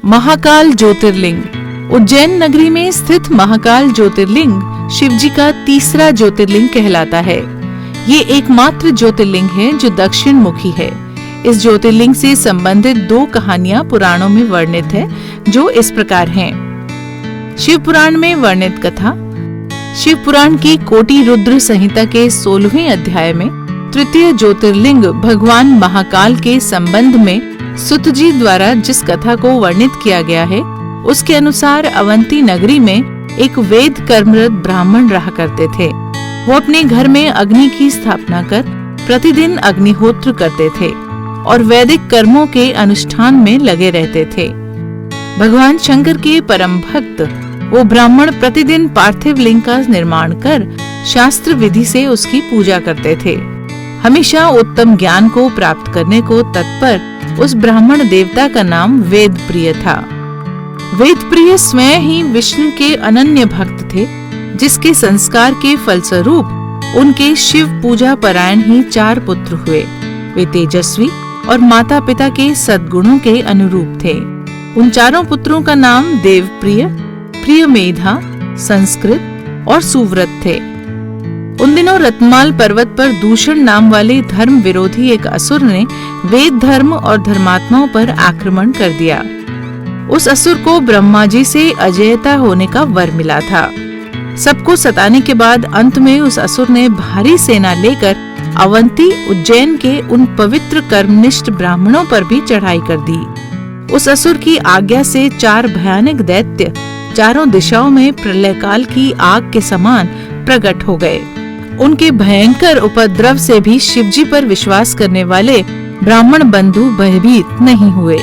महाकाल ज्योतिर्लिंग। उज्जैन नगरी में स्थित महाकाल ज्योतिर्लिंग शिवजी का तीसरा ज्योतिर्लिंग कहलाता है। ये एकमात्र ज्योतिर्लिंग है जो दक्षिण मुखी है। इस ज्योतिर्लिंग से संबंधित 2 कहानियां पुराणों में वर्णित है, जो इस प्रकार हैं। शिव पुराण में वर्णित कथा। शिव पुराण की कोटि रुद्र संहिता के 16वें अध्याय में तृतीय ज्योतिर्लिंग भगवान महाकाल के संबंध में सुत जी द्वारा जिस कथा को वर्णित किया गया है, उसके अनुसार अवंती नगरी में एक वेद कर्मरत ब्राह्मण रहा करते थे। वो अपने घर में अग्नि की स्थापना कर प्रतिदिन अग्निहोत्र करते थे और वैदिक कर्मों के अनुष्ठान में लगे रहते थे। भगवान शंकर के परम भक्त वो ब्राह्मण प्रतिदिन पार्थिव लिंग का निर्माण कर शास्त्र विधि से उसकी पूजा करते थे। हमेशा उत्तम ज्ञान को प्राप्त करने को तत्पर उस ब्राह्मण देवता का नाम वेदप्रिय था। वेदप्रिय स्वयं ही विष्णु के अनन्य भक्त थे, जिसके संस्कार के फलस्वरूप उनके शिव पूजा परायण ही 4 पुत्र हुए। वे तेजस्वी और माता पिता के सद्गुणों के अनुरूप थे। उन 4 पुत्रों का नाम देवप्रिय, प्रियमेधा, संस्कृत और सुव्रत थे। उन दिनों रत्माल पर्वत पर दूषण नाम वाले धर्म विरोधी एक असुर ने वेद धर्म और धर्मात्माओं पर आक्रमण कर दिया। उस असुर को ब्रह्मा जी से अजेयता होने का वर मिला था। सबको सताने के बाद अंत में उस असुर ने भारी सेना लेकर अवंती उज्जैन के उन पवित्र कर्मनिष्ठ ब्राह्मणों पर भी चढ़ाई कर दी। उस असुर की आज्ञा से 4 भयानक दैत्य चारों दिशाओं में प्रलय काल की आग के समान प्रकट हो गए। उनके भयंकर उपद्रव से भी शिवजी पर विश्वास करने वाले ब्राह्मण बंधु भयभीत नहीं हुए।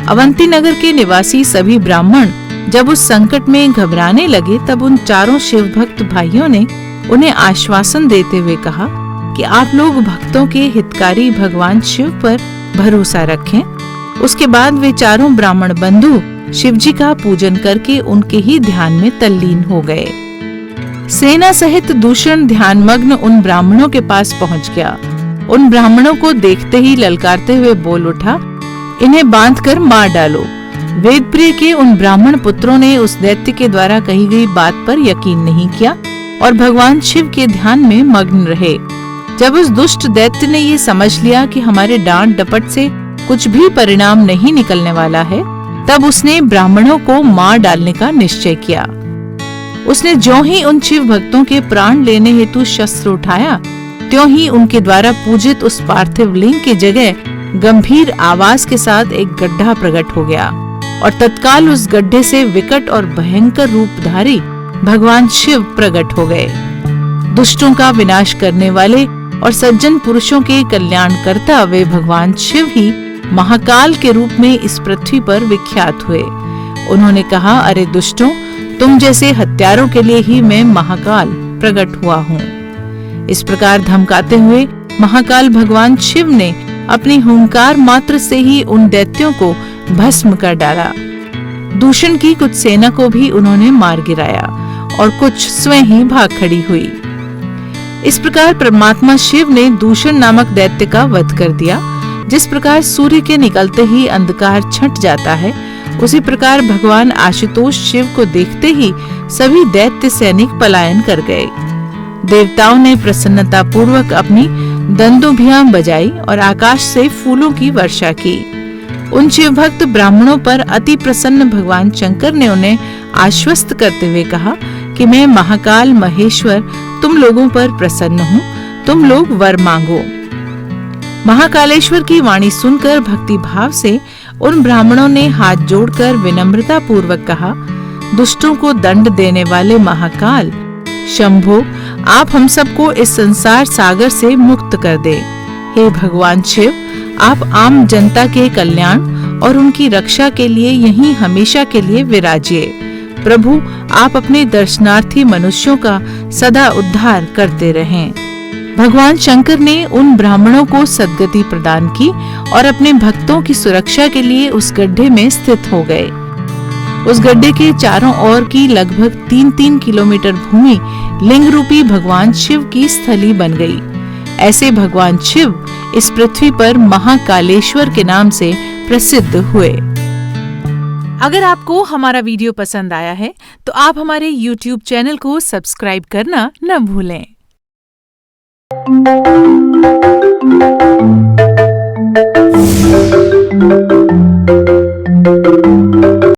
अवंती नगर के निवासी सभी ब्राह्मण जब उस संकट में घबराने लगे, तब उन 4 शिव भक्त भाइयों ने उन्हें आश्वासन देते हुए कहा कि आप लोग भक्तों के हितकारी भगवान शिव पर भरोसा रखें। उसके बाद वे 4 ब्राह्मण बंधु शिवजी का पूजन करके उनके ही ध्यान में तल्लीन हो गए। सेना सहित दूषण ध्यानमग्न उन ब्राह्मणों के पास पहुंच गया। उन ब्राह्मणों को देखते ही ललकारते हुए बोल उठा, इन्हें बांधकर मार डालो। वेदप्रिय के उन ब्राह्मण पुत्रों ने उस दैत्य के द्वारा कही गई बात पर यकीन नहीं किया और भगवान शिव के ध्यान में मग्न रहे। जब उस दुष्ट दैत्य ने ये समझ लिया कि हमारे डांट डपट से कुछ भी परिणाम नहीं निकलने वाला है, तब उसने ब्राह्मणों को मार डालने का निश्चय किया। उसने ज्यों ही उन शिव भक्तों के प्राण लेने हेतु शस्त्र उठाया, त्यों ही उनके द्वारा पूजित उस पार्थिव लिंग की जगह गंभीर आवाज के साथ एक गड्ढा प्रकट हो गया और तत्काल उस गड्ढे से विकट और भयंकर रूपधारी भगवान शिव प्रकट हो गए। दुष्टों का विनाश करने वाले और सज्जन पुरुषों के कल्याणकर्ता वे भगवान शिव ही महाकाल के रूप में इस पृथ्वी पर विख्यात हुए। उन्होंने कहा, अरे दुष्टों, तुम जैसे हत्यारों के लिए ही मैं महाकाल प्रकट हुआ हूँ। इस प्रकार धमकाते हुए महाकाल भगवान शिव ने अपने हुंकार मात्र से ही उन दैत्यों को भस्म कर डाला। दूषण की कुछ सेना को भी उन्होंने मार गिराया और कुछ स्वयं ही भाग खड़ी हुई। इस प्रकार परमात्मा शिव ने दूषण नामक दैत्य का वध कर दिया। जिस प्रकार सूर्य के निकलते ही अंधकार छंट जाता है, उसी प्रकार भगवान आशुतोष शिव को देखते ही सभी दैत्य सैनिक पलायन कर गए। देवताओं ने प्रसन्नता पूर्वक अपनी दंदुभियां बजाई और आकाश से फूलों की वर्षा की। उन शिव भक्त ब्राह्मणों पर अति प्रसन्न भगवान शंकर ने उन्हें आश्वस्त करते हुए कहा कि मैं महाकाल महेश्वर तुम लोगों पर प्रसन्न हूँ, तुम लोग वर मांगो। महाकालेश्वर की वाणी सुनकर भक्ति भाव से उन ब्राह्मणों ने हाथ जोड़कर विनम्रता पूर्वक कहा, दुष्टों को दंड देने वाले महाकाल शंभो, आप हम सबको इस संसार सागर से मुक्त कर दे। हे भगवान शिव, आप आम जनता के कल्याण और उनकी रक्षा के लिए यहीं हमेशा के लिए विराजिए। प्रभु, आप अपने दर्शनार्थी मनुष्यों का सदा उद्धार करते रहें। भगवान शंकर ने उन ब्राह्मणों को सद्गति प्रदान की और अपने भक्तों की सुरक्षा के लिए उस गड्ढे में स्थित हो गए। उस गड्ढे के चारों ओर की लगभग 3-3 किलोमीटर भूमि लिंग रूपी भगवान शिव की स्थली बन गई। ऐसे भगवान शिव इस पृथ्वी पर महाकालेश्वर के नाम से प्रसिद्ध हुए। अगर आपको हमारा वीडियो पसंद आया है तो आप हमारे YouTube चैनल को सब्सक्राइब करना न भूलें।